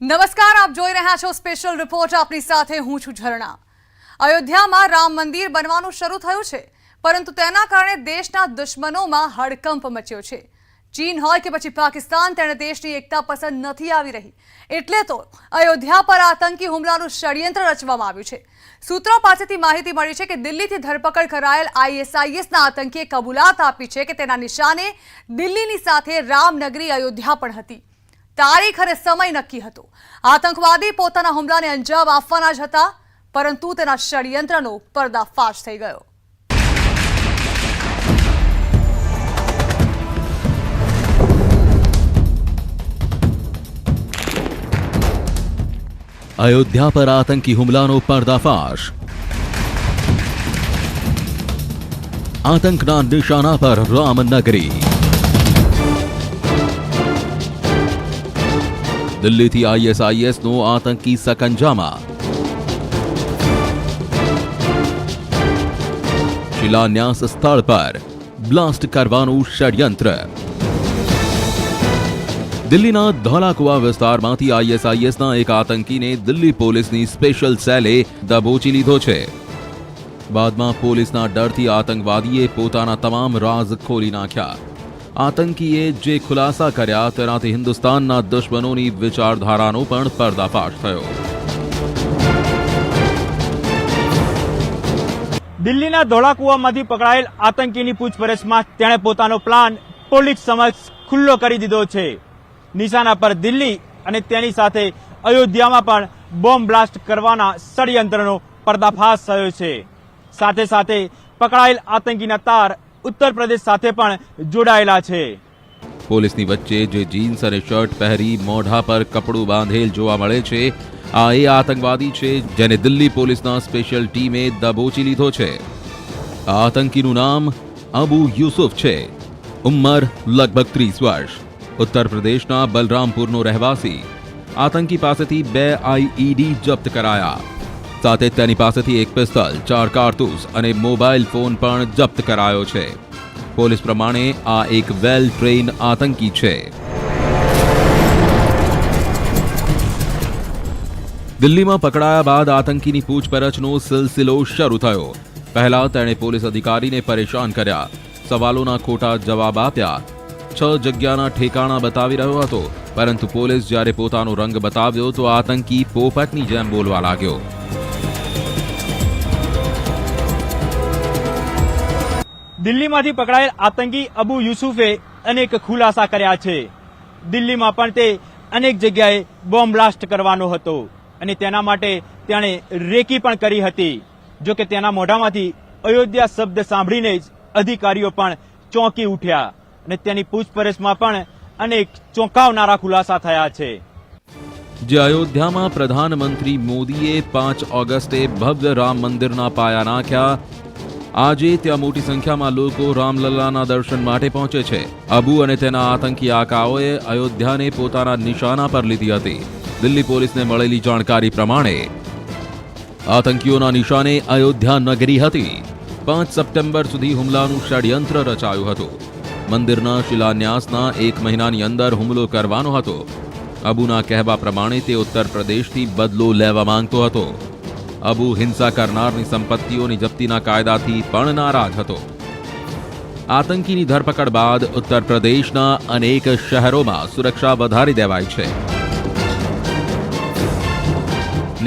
નમસ્કાર, આપ જોઈ રહ્યા છો સ્પેશિયલ રિપોર્ટ. આપની સાથે હું છું ઝરણા. અયોધ્યામાં રામ મંદિર બનવાનું શરૂ થયું છે, પરંતુ તેના કારણે દેશના દુશ્મનોમાં હડકંપ મચ્યો છે. ચીન હોય કે પછી પાકિસ્તાન, તેણે દેશની એકતા પસંદ નથી આવી રહી. એટલે તો અયોધ્યા પર આતંકી હુમલાનું ષડયંત્ર રચવામાં આવ્યું છે. સૂત્રો પાસેથી માહિતી મળી છે કે દિલ્હીથી ધરપકડ કરાયેલ ISISના આતંકીએ કબૂલાત આપી છે કે તેના નિશાને દિલ્હીની સાથે રામનગરી અયોધ્યા પણ હતી. તારીખ અને સમય નક્કી હતો. આતંકવાદી પોતાના હુમલાને અંજામ આપવાના જ હતા, પરંતુ તેના ષડયંત્રનો પર્દાફાશ થઈ ગયો. अयोध्या पर आतंकी हुमलानो पर्दाफाश. आतंकना निशाना पर रामनगरी. दिल्हीथी ISISनो आतंकी सकंजामा. शिलान्यास स्थल पर ब्लास्ट करवानुं षड्यंत्र. दिल्लीना धौलाकुआ विસ્તારમાંથી ISISના એક આતંકીને દિલ્હી પોલીસની સ્પેશિયલ સેલે દબોચી લીધો છે. બાદમાં પોલીસના ડરથી આતંકવાદીએ પોતાના તમામ રાઝ ખોલી નાખ્યા. આતંકીએ જે ખુલાસા કર્યા તેનાથી હિન્દુસ્તાનના દુશ્મનોની વિચારધારાનો પણ પર્દાફાશ થયો. દિલ્હીના ધોળાકુવામાંથી પકડાયેલ આતંકીની પૂછપરછમાં તેણે પોતાનો પ્લાન પોલીસ સમક્ષ ખુલ્લો કરી દીધો છે. નિશાના પર દિલ્હી અને તેની સાથે અયોધ્યામાં પણ બોમ્બ બ્લાસ્ટ કરવાના ષડયંત્રનો પર્દાફાશ થયો છે. સાથે સાથે પકડાયેલ આતંકીના તાર ઉત્તર પ્રદેશ સાથે પણ જોડાયેલા છે. પોલીસની વચ્ચે જે જીન્સ અને શર્ટ પહેરી મોઢા પર કપડું બાંધેલ જોવા મળે છે, આ એ આતંકવાદી છે જેને દિલ્હી પોલીસના સ્પેશિયલ ટીમે દબોચી લીધો છે. આ આતંકીનું નામ અબુ યુસુફ છે. ઉંમર લગભગ 30 વર્ષ. ઉત્તર પ્રદેશના બલરામપુરનો રહેવાસી. આતંકી પાસેથી 2 IED જપ્ત કરાયા. સાથે તેની પાસેથી એક પિસ્તોલ, 4 કારતૂસ અને મોબાઈલ ફોન પણ જપ્ત કરાયો છે. પોલીસ પ્રમાણે આ એક વેલ ટ્રેન આતંકી છે. દિલ્હીમાં પકડાયા બાદ આતંકીની પૂછપરછનો સિલસિલો શરૂ થયો. પહેલા તેણે પોલીસ અધિકારીને પરેશાન કર્યા, સવાલોના ખોટા જવાબ આપ્યા, 6 જગ્યાના ઠેકાણા બતાવી રહ્યો હતો. પરંતુ પોલીસ જ્યારે પોતાનો રંગ બતાવ્યો તો આતંકી પોપટની જેમ બોલવા લાગ્યો. દિલ્હીમાંથી પકડાયેલ આતંકી અબુ યુસુફે અનેક ખુલાસા કર્યા છે. દિલ્હીમાં પણ તે અનેક જગ્યાએ બોમ્બ બ્લાસ્ટ કરવાનો હતો અને તેના માટે તેણે રેકી પણ કરી હતી. જો કે તેના મોઢામાંથી અયોધ્યા શબ્દ સાંભળીને જ અધિકારીઓ પણ ચોંકી ઉઠ્યા અને તેની પૂછપરછમાં પણ અનેક ચોંકાવનારા ખુલાસા થયા છે. જે અયોધ્યામાં પ્રધાનમંત્રી મોદીએ 5 ઓગસ્ટે ભવ્ય રામ મંદિરના પાયા નાખ્યા. આજે ત્યાં મોટી સંખ્યામાં લોકો રામલલ્લાના દર્શન માટે પહોંચે છે. અબુ અને તેના આતંકી આકાઓએ અયોધ્યાને પોતાના નિશાના પર લીધી હતી. દિલ્હી પોલીસને મળેલી જાણકારી પ્રમાણે આતંકીઓના નિશાને અયોધ્યા નગરી હતી. 5 સપ્ટેમ્બર સુધી હુમલાનું ષડયંત્ર રચાયું હતું. મંદિરના શિલાન્યાસના 1 મહિનાની અંદર હુમલો કરવાનો હતો. અબુના કહેવા પ્રમાણે તે ઉત્તર પ્રદેશથી બદલો લેવા માંગતો હતો. અબુ હિંસા કરનારની સંપત્તિઓની જપ્તીના કાયદાથી પણ નારાજ હતો. આતંકીની ધરપકડ બાદ ઉત્તર પ્રદેશના અનેક શહેરોમાં સુરક્ષા વધારી દેવાઈ છે.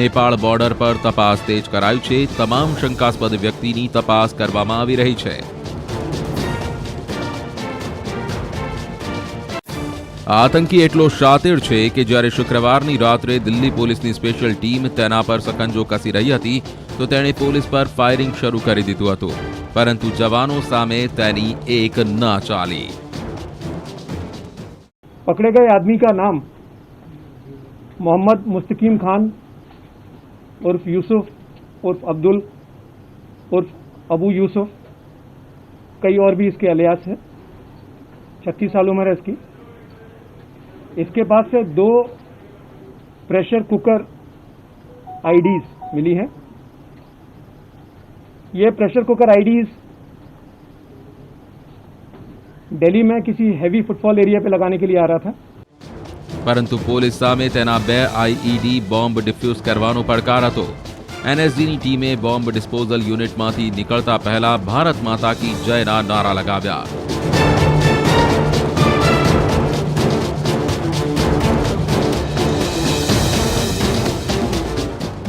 નેપાળ બોર્ડર પર તપાસ તેજ કરાઈ છે. તમામ શંકાસ્પદ વ્યક્તિની તપાસ કરવામાં આવી રહી છે. આતંકી એટલો શાતિર છે કે જ્યારે શુક્રવારની રાત્રે દિલ્હી પોલીસની સ્પેશિયલ ટીમ તેના પર સકંજો કસી રહી હતી તો તેણે પોલીસ પર ફાયરિંગ શરૂ કરી દીધું હતું. પરંતુ જવાનો સામે તેની એક ના ચાલી. पकड़े गए आदमी का नाम मोहम्मद मुस्तकीम खान उर्फ यूसुफ उर्फ अब्दुल उर्फ अबू यूसुफ, कई और भी इसके अलियास है. 36 साल उम्र है इसकी. इसके पास से 2 प्रेशर कुकर IDs मिली हैं. ये प्रेशर कुकर IDs दिल्ली में किसी हैवी फुटफॉल एरिया पे लगाने के लिए आ रहा था. પરંતુ પોલીસ સામે તેના 2 આઈઈડી બોમ્બ ડિફ્યુઝ કરવાનો પડકાર હતો. એનએસજીની ટીમે બોમ્બ ડિસ્પોઝલ યુનિટમાંથી નીકળતા પહેલા ભારત માતા કી જયના નારા લગાવ્યા.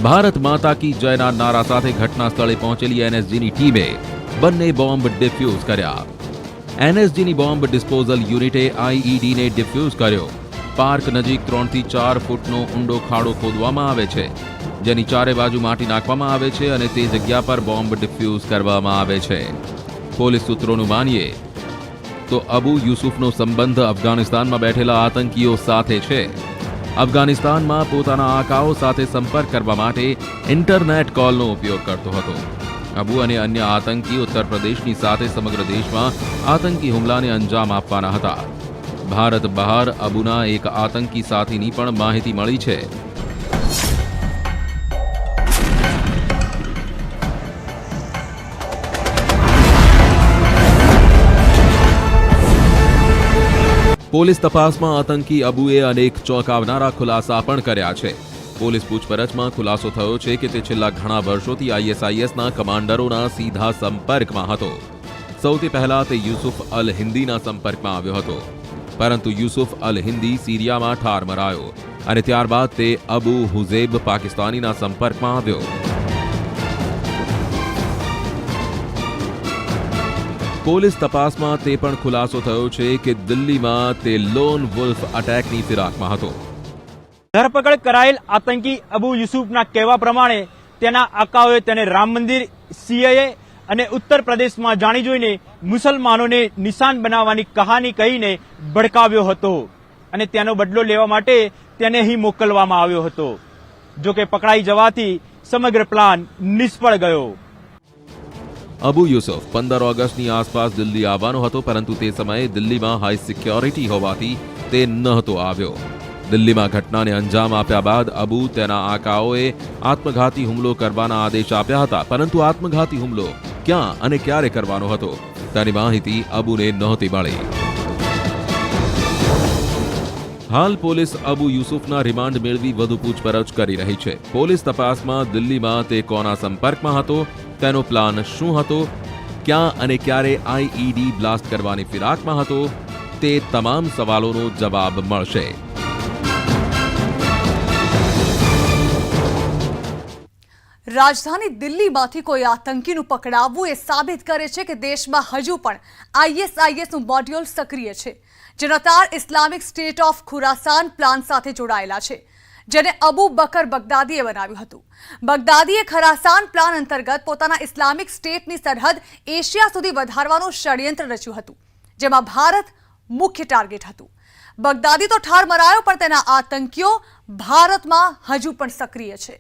ભારત માતા કી જયના નારા સાથે ઘટના સ્થળે પહોંચેલી એનએસજીની ટીમે બંને બોમ્બ ડિફ્યુઝ કર્યા. એનએસજીની બોમ્બ ડિસ્પોઝલ યુનિટે આઈઈડીને ડિફ્યુઝ કર્યો. પાર્ક નજીક 3 થી 4 ફૂટનો ઊંડો ખાડો ખોદવામાં આવે છે, જેની ચારે બાજુ માટી નાખવામાં આવે છે અને તે જગ્યા પર બોમ્બ ડિફ્યુઝ કરવામાં આવે છે. પોલીસ સૂત્રોનું માનીએ તો અબુ યુસુફનો સંબંધ અફઘાનિસ્તાનમાં બેઠેલા આતંકીઓ સાથે છે. અફઘાનિસ્તાનમાં પોતાના આકાઓ સાથે સંપર્ક કરવા માટે ઇન્ટરનેટ કોલનો ઉપયોગ કરતો હતો. અબુ અને અન્ય આતંકી ઉત્તર પ્રદેશની સાથે સમગ્ર દેશમાં આતંકી હુમલાને અંજામ આપવાના હતા. ભારત બહાર અબુના એક આતંકી સાથીની પણ માહિતી મળી છે. પોલીસ તપાસમાં આતંકી અબુએ અનેક ચોંકાવનારા ખુલાસા પણ કર્યા છે. પોલીસ પૂછપરછમાં ખુલાસો થયો છે કે તે છેલ્લા ઘણા વર્ષોથી આઈએસઆઈએસના કમાન્ડરોના સીધા સંપર્કમાં હતો. સૌથી પહેલા તે યુસુફ અલ હિન્દીના સંપર્કમાં આવ્યો હતો, પરંતુ યુસુફ અલ હિન્દી સિરિયામાં ઠાર મરાયો અને ત્યારબાદ તે અબુ હુઝેબ પાકિસ્તાનીના સંપર્કમાં આવ્યો. પોલીસ તપાસમાં તે પણ ખુલાસો થયો છે કે દિલ્હીમાં તે લોન વુલ્ફ અટેકની ફિરાકમાં હતો. ધરપકડ કરાયેલ આતંકી અબુ યુસુફના કહેવા પ્રમાણે તેના આકાઓએ તેને રામ મંદિર, સીએએ અને ઉત્તર પ્રદેશમાં જાણી જોઈને મુસલમાનોને નિશાન બનાવવાની કહાની કહીને ભડકાવ્યો હતો અને તેનો બદલો લેવા માટે તેને અહીં મોકલવામાં આવ્યો હતો. જો કે પકડાઈ જવાથી સમગ્ર પ્લાન નિષ્ફળ ગયો. અબુ યુસુફ 15 ઓગસ્ટની આસપાસ દિલ્હી આવવાનો હતો, પરંતુ તે સમયે દિલ્હીમાં હાઈ સિક્યોરિટી હોવાથી તે નહોતો આવ્યો. દિલ્હીમાં ઘટનાને અંજામ આપ્યા બાદ અબુ તેના આકાઓએ આત્મઘાતી હુમલો કરવાના આદેશ આપ્યા હતા, પરંતુ આત્મઘાતી હુમલો ક્યાં અને ક્યારે કરવાનો હતો તેની માહિતી અબુને નહોતી મળી. હાલ પોલીસ અબુ યુસુફના રિમાન્ડ મેળવી વધુ પૂછપરછ કરી રહી છે. પોલીસ તપાસમાં દિલ્હીમાં તે કોના સંપર્કમાં હતો, તેનો પ્લાન શું હતો, ક્યાં અને ક્યારે આઈઈડી બ્લાસ્ટ કરવાની ફિરાકમાં હતો, તે તમામ સવાલોનો જવાબ મળશે. રાજધાની દિલ્હીમાંથી કોઈ આતંકીનું પકડાવવું એ સાબિત કરે છે કે દેશમાં હજુ પણ આઈએસઆઈએસનું મોડ્યુલ સક્રિય છે, જેના તાર ઇસ્લામિક સ્ટેટ ઓફ ખુરાસાન પ્લાન સાથે જોડાયેલા છે, જેને અબુ બકર બગદાદીએ બનાવ્યું હતું. બગદાદીએ ખરાસાન પ્લાન અંતર્ગત પોતાના ઇસ્લામિક સ્ટેટની સરહદ એશિયા સુધી વધારવાનું ષડયંત્ર રચ્યું હતું, જેમાં ભારત મુખ્ય ટાર્ગેટ હતું. બગદાદી તો ઠાર મરાયો, પણ તેના આતંકીઓ ભારતમાં હજુ પણ સક્રિય છે.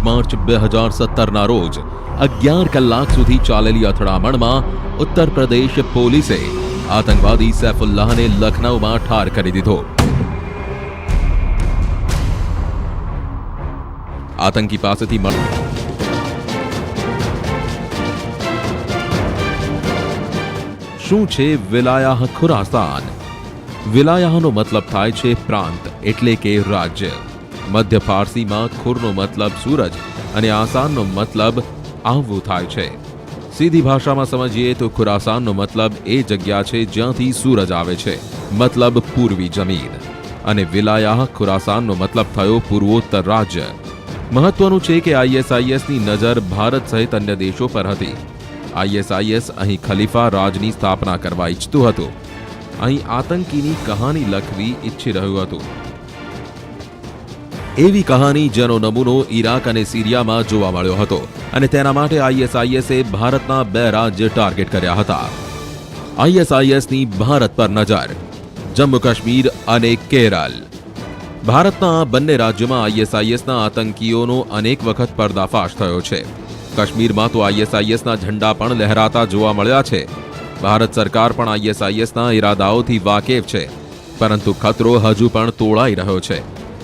માર્ચ 2017ના રોજ 11 કલાક સુધી ચાલેલી અથડામણમાં ઉત્તર પ્રદેશ પોલીસે આતંકવાદી સૈફુલ્લાહને લખનૌમાં ઠાર કરી દીધો. આતંકી પાસેથી શું છે વિલાયાહ ખુરાસાન? વિલાયાહનો મતલબ થાય છે પ્રાંત, એટલે કે રાજ્ય. મધ્ય ફારસીમાં ખુરનો મતલબ સૂરજ અને આસાનનો મતલબ આવવું થાય છે. સીધી ભાષામાં સમજીએ તો ખુરાસાનનો મતલબ એ જગ્યા છે જ્યાંથી સૂરજ આવે છે, મતલબ પૂર્વી જમીન, અને વિલાયાહ ખુરાસાનનો મતલબ થયો પૂર્વોત્તર રાજ્ય. મહત્વનું છે કે આઈએસઆઈએસની નજર ભારત સહિત અન્ય દેશો પર હતી. આઈએસઆઈએસ અહીં ખલીફા રાજની સ્થાપના કરવા ઈચ્છતું હતું. અહીં આતંકીની કહાની લખવી ઈચ્છી રહ્યું હતું. એવી કહાની જેનો નમૂનો ઈરાક અને સિરિયામાં જોવા મળ્યો હતો, અને તેના માટે આઈએસઆઈએસે ભારતના 2 રાજ્ય ટાર્ગેટ કર્યા હતા. આઈએસઆઈએસની ભારત પર નજર, જમ્મુ કાશ્મીર અને કેરળ. ભારતના આ બંને રાજ્યોમાં આઈએસઆઈએસના આતંકીઓનો અનેક વખત પર્દાફાશ થયો છે. કાશ્મીરમાં તો આઈએસઆઈએસના ઝંડા પણ લહેરાતા જોવા મળ્યા છે. ભારત સરકાર પણ આઈએસઆઈએસના ઈરાદાઓથી વાકેફ છે. પરંતુ ખતરો હજુ પણ તોળાઈ રહ્યો છે,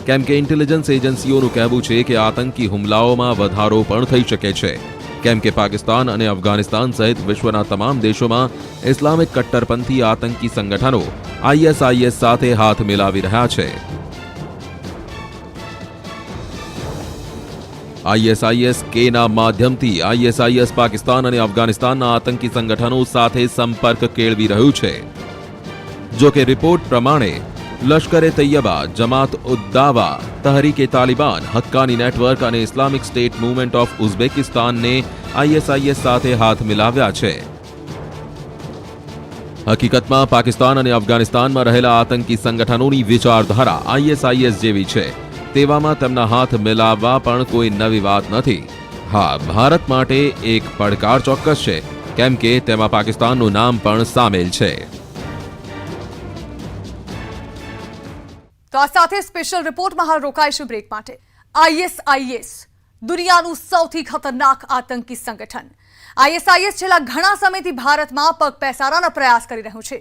કેમ કે ઇન્ટેલિજન્સ એજન્સીઓનું કહેવું છે કે આતંકી હુમલાઓમાં વધારો પણ થઈ શકે છે, કેમ કે પાકિસ્તાન અને અફઘાનિસ્તાન સહિત વિશ્વના તમામ દેશોમાં ઇસ્લામિક કટ્ટરપંથી આતંકી સંગઠનો ISIS સાથે હાથ મિલાવી રહ્યા છે. ISIS-K ના માધ્યમથી ISIS પાકિસ્તાન અને અફઘાનિસ્તાનના આતંકી સંગઠનો સાથે સંપર્ક કેળવી રહ્યું છે. જો કે રિપોર્ટ પ્રમાણે લશ્કરે તૈયબા, જમાત ઉદ દાવા, તહરીકે તાલિબાન, હક્કાની નેટવર્ક અને ઇસ્લામિક સ્ટેટ મૂવમેન્ટ ઓફ ઉઝબેકિસ્તાનને ISIS સાથે હાથ મિલાવ્યા છે. હકીકતમાં પાકિસ્તાન અને અફઘાનિસ્તાનમાં રહેલા આતંકી સંગઠનોની વિચારધારા ISIS જેવી છે. તેવામાં તેમના હાથ મિલાવવા પણ કોઈ નવી વાત નથી. હા, ભારત માટે એક પડકાર ચોક્કસ છે, કેમ કે તેમાં પાકિસ્તાનનું નામ પણ સામેલ છે. તો આ સાથે સ્પેશિયલ રિપોર્ટમાં હાલ રોકાઈશું બ્રેક માટે. ISIS દુનિયાનું સૌથી ખતરનાક આતંકી સંગઠન. ISIS છેલ્લા ઘણા સમયથી ભારતમાં પગ પેસારવાનો પ્રયાસ કરી રહ્યું છે,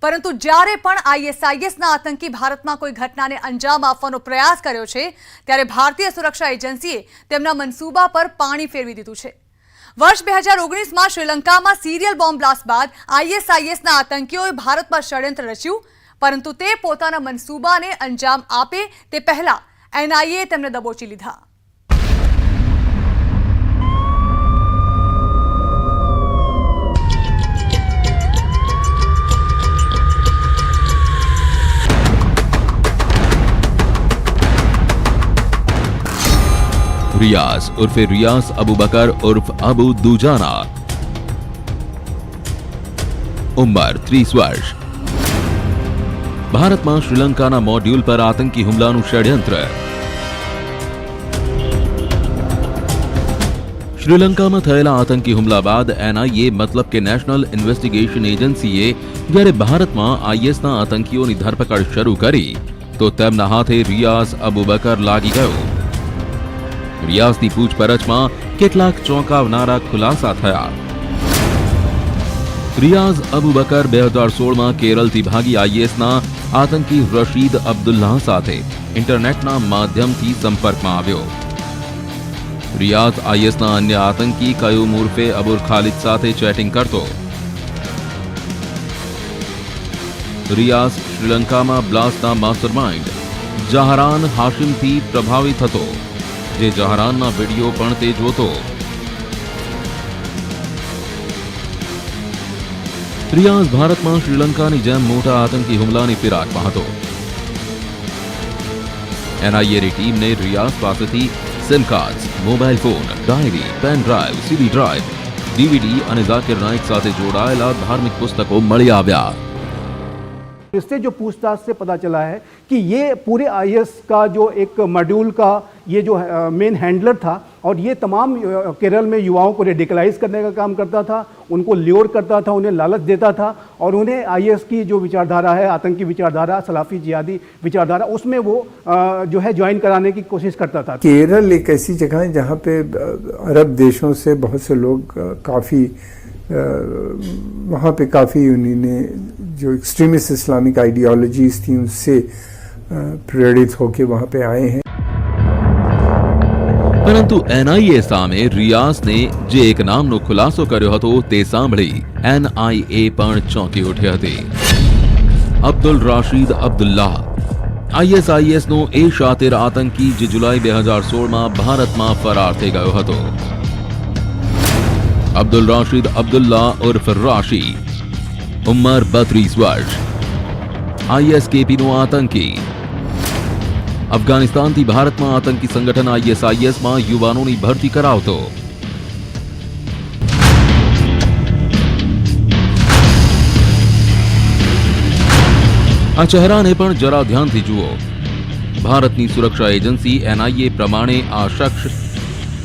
પરંતુ જ્યારે પણ ISISના આતંકી ભારતમાં કોઈ ઘટનાને અંજામ આપવાનો પ્રયાસ કર્યો છે, ત્યારે ભારતીય સુરક્ષા એજન્સીએ તેમના મનસૂબા પર પાણી ફેરવી દીધું છે. વર્ષ 2019માં શ્રીલંકામાં સિરિયલ બોમ્બ બ્લાસ્ટ બાદ ISISના આતંકીઓએ ભારતમાં ષડયંત્ર રચ્યું, પરંતુ તે પોતાના મનસૂબાને અંજામ આપે તે પહેલા NIA તેમને દબોચી લીધા. रियाज उर्फे रियाज अबू बकर उर्फ अबू दुजाना, उम्र 30 वर्ष. भारतમાં શ્રીલંકાના મોડ્યુલ પર આતંકી હુમલાનું ષડયંત્ર. શ્રીલંકામાં થયેલા આતંકી હુમલા બાદ NIA મતલબ કે નેશનલ ઇન્વેસ્ટિગેશન એજન્સીએ જ્યારે ભારતમાં ISના આતંકીઓની ધરપકડ શરૂ કરી, તો તેમના હાથે રિયાઝ અબુ બકર લાગી ગયો. રિયાઝની પૂછપરછમાં કેટલાક ચોંકાવનારા ખુલાસા થયા. રિયાઝ અબુ બકર 2016માં કેરળથી ભાગી ISના આતંકી રશીદ અબ્દુલ્લાહ સાથે ઇન્ટરનેટના માધ્યમથી સંપર્કમાં આવ્યો. રિયાઝ ISના અન્ય આતંકી કયુમ ઉર્ફે અબુર ખાલિદ સાથે ચેટિંગ કરતો. રિયાઝ શ્રીલંકામાં બ્લાસ્ટના માસ્ટરમાઇન્ડ જહરાન હાશિમથી પ્રભાવિત હતો, જે જહરાનના વિડીયો પણ તે જોતો. રિયાઝ ભારતમાં શ્રીલંકાની જેમ મોટા આતંકી હુમલાની ફિરાકમાં હતો. NIAની ટીમને રિયાઝ પાસેથી sim cards, mobile phone, diary, pen drive, CD drive, DVD અને ઝાકિર નાઇક સાથે જોડાયેલા ધાર્મિક પુસ્તકો મળી આવ્યા. इससे जो पूछताछ से पता चला है कि ये पूरे IS का जो एक मॉड्यूल का ये जो मेन हैंडलर था, और ये तमाम केरल में युवाओं को रेडिकलाइज करने का काम करता था, उनको ल्योर करता था, उन्हें लालच देता था, और उन्हें IS की जो विचारधारा है, आतंकी विचारधारा, सलाफी जिहादी विचारधारा, उसमें वो जो है ज्वाइन कराने की कोशिश करता था. केरल एक ऐसी जगह है जहाँ पे अरब देशों से बहुत से लोग काफ़ी वहाँ पे काफ़ी उन्होंने जो एक्सट्रीमिस्ट इस्लामिक आइडियोलॉजीज थी उससे प्रेरित होकर वहाँ पे आए हैं. પરંતુ NIA સામે રિયાઝને જે એક નામનો ખુલાસો કર્યો હતો તે સાંભળી NIA પણ ચોંકી ઉઠી હતી. અબ્દુલ રાશીદ અબ્દુલ્લાહ ISISનો એ શાતિર આતંકી જે જુલાઈ 2016માં ભારતમાં ફરાર થઈ ગયો હતો. અબ્દુલ રાશીદ અબ્દુલ્લાહ ઉર્ફ રાશી, ઉંમર 32 વર્ષ, ISKPનો આતંકી. અફઘાનિસ્તાનથી ભારતમાં આતંકી સંગઠન ISISમાં યુવાનોની ભરતી કરાવતો. આ ચહેરાને પણ જરા ધ્યાનથી જુઓ. ભારતની સુરક્ષા એજન્સી NIA પ્રમાણે આ શખ્સ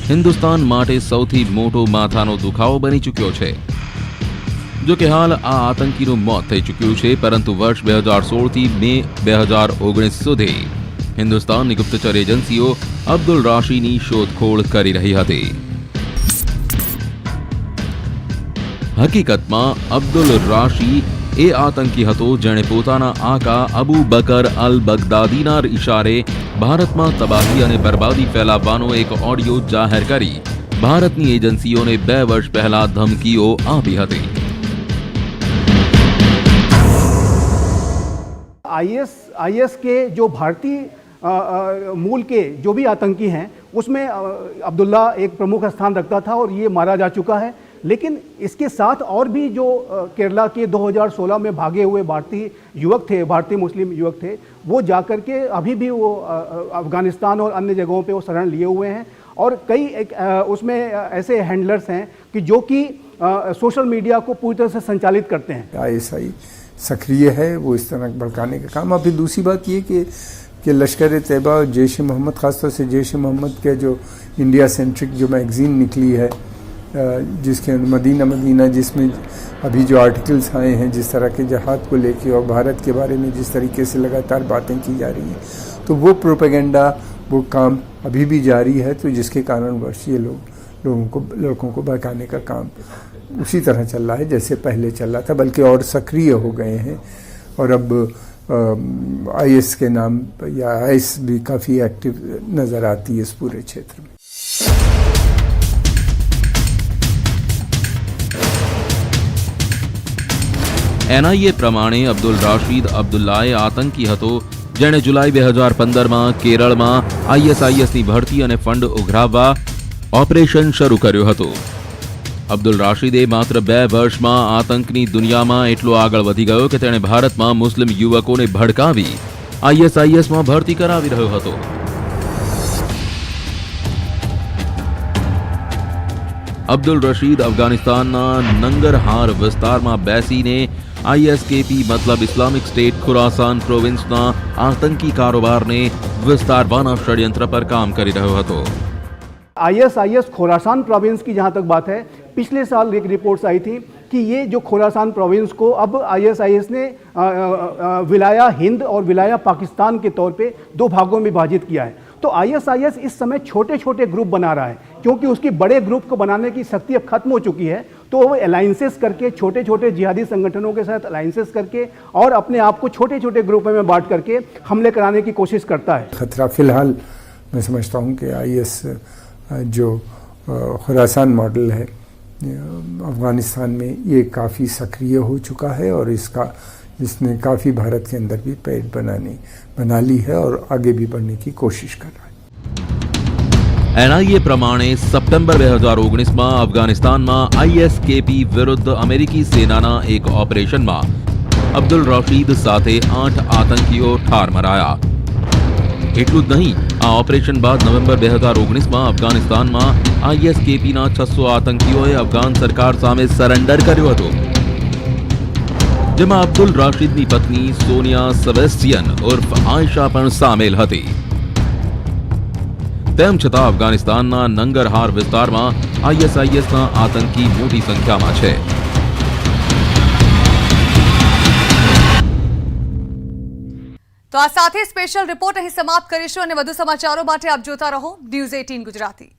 હિન્દુસ્તાન માટે સૌથી મોટો માથાનો દુખાવો બની ચૂક્યો છે. જો કે હાલ આ આતંકીનું મોત થઈ ચૂક્યું છે, પરંતુ વર્ષ 2016થી મે 2019 સુધી હિન્દુસ્તાનની ગુપ્તચર એજન્સીઓ અબ્દુલ રાશીની શોધખોળ કરી રહી હતી. હકીકતમાં અબ્દુલ રાશી એ આતંકી હતો જેણે પોતાના આકા અબુ બકર અલ બગદાદીના ઇશારે ભારતમાં તબાહી અને બરબાદી ફેલાવવાનો એક ઓડિયો જાહેર કરી ભારતની એજન્સીઓને 2 વર્ષ પહેલા ધમકીઓ આપી હતી। आईएस के जो भारतीय मूल के जो भी आतंकी हैं उसमें अब्दुल्ला एक प्रमुख स्थान रखता था और ये मारा जा चुका है। लेकिन इसके साथ और भी जो केरला के 2016 में भागे हुए भारतीय युवक थे, भारतीय मुस्लिम युवक थे, वो जाकर के अभी भी वो अफगानिस्तान और अन्य जगहों पे वो शरण लिए हुए हैं। और कई उसमें ऐसे हैंडलर्स हैं कि जो कि सोशल मीडिया को पूरी तरह से संचालित करते हैं। आईएसआई सक्रिय है, वो इस तरह भड़काने का काम। अभी दूसरी बात ये कि लश्कर तैयबा और जैश ए मोहम्मद, ख़ासतौर से जैश ए मोहम्मद के जो इंडिया सेंट्रिक जो मैगज़ीन निकली है, जिसके मदीना जिसमें अभी जो आर्टिकल्स आए हैं जिस तरह के जहाद को लेके और भारत के बारे में जिस तरीके से लगातार बातें की जा रही हैं, तो वो प्रोपेगेंडा, वो काम अभी भी जारी है। तो जिसके कारणवश ये लड़कों को भड़काने का काम उसी तरह चल रहा है जैसे पहले चल रहा था, बल्कि और सक्रिय हो गए हैं। और अब आईएस के नाम या आईएस भी काफ़ी एक्टिव नज़र आती है इस पूरे क्षेत्र में। एनआईए પ્રમાણે અબ્દુલ રાશીદ અબ્દુલ્લાએ આતંકી હતો જેણે જુલાઈ 2015માં કેરળમાં આઈએસઆઈએસની ભરતી અને ફંડ ઉઘરાવવા ઓપરેશન શરૂ કર્યો હતો। અબ્દુલ રાશીદે માત્ર 2 વર્ષમાં આતંકની દુનિયામાં એટલો આગળ વધી ગયો કે તેણે ભારતમાં મુસ્લિમ યુવકોને ભડકાવી આઈએસઆઈએસમાં ભરતી કરાવી રહ્યો હતો। અબ્દુલ રશીદ અફઘાનિસ્તાનના નંગરહાર વિસ્તારમાં બેસીને આઈએસકેપી મતલબ ઇસ્લામિક સ્ટેટ ખુરાસાન પ્રોવિન્સના આતંકી કારોબારને વિસ્તારવાના ષડયંત્ર પર કામ કરી રહ્યો હતો। आईएस खोरासान प्रोविंस की जहाँ तक बात है, पिछले साल एक रिपोर्ट्स आई थी कि ये जो खोरासान प्रोविंस को अब आईएस ने विलाया हिंद और विलाया पाकिस्तान के तौर पे 2 भागों में विभाजित किया है। तो आईएस इस समय छोटे छोटे ग्रुप बना रहा है, क्योंकि उसकी बड़े ग्रुप को बनाने की शक्ति अब खत्म हो चुकी है। तो वो अलाइंसेस करके छोटे छोटे जिहादी संगठनों के साथ अलाइंसेस करके और अपने आप को छोटे छोटे ग्रुपों में बांट करके हमले कराने की कोशिश करता है। खतरा फिलहाल मैं समझता हूँ कि आईएस जो खुरासान मॉडल है अफ़गानिस्तान में, ये काफ़ी सक्रिय हो चुका है और इसने काफ़ी भारत के अंदर भी पैठ बना ली है और आगे भी बढ़ने की कोशिश कर रहा है। एनआईए પ્રમાણે સપ્ટેમ્બર 2019માં અફઘાનિસ્તાનમાં આઈએસકેપી વિરુદ્ધ અમેરિકી સેનાના એક ઓપરેશનમાં અબ્દુલ રાશીદ સાથે 8 આતંકીઓ ઠાર મરાયા। એટલું જ નહીં, આ ઓપરેશન બાદ નવેમ્બર 2019માં અફઘાનિસ્તાનમાં આઈએસકેપીના 600 આતંકીઓએ અફઘાન સરકાર સામે સરેન્ડર કર્યું હતું, જેમાં અબ્દુલ રાશીદની પત્ની સોનિયા સેબેસ્ટિયન ઉર્ફ આયશા પણ સામેલ હતી। તેમ છતાં અફઘાનિસ્તાનના નંગરહાર વિસ્તારમાં આઈએસઆઈએસના આતંકી મોટી સંખ્યામાં છે। તો આ સાથે સ્પેશિયલ રિપોર્ટ અહીં સમાપ્ત કરીશું અને વધુ સમાચારો માટે આપ જોતા રહો ન્યૂઝ 18 ગુજરાતી।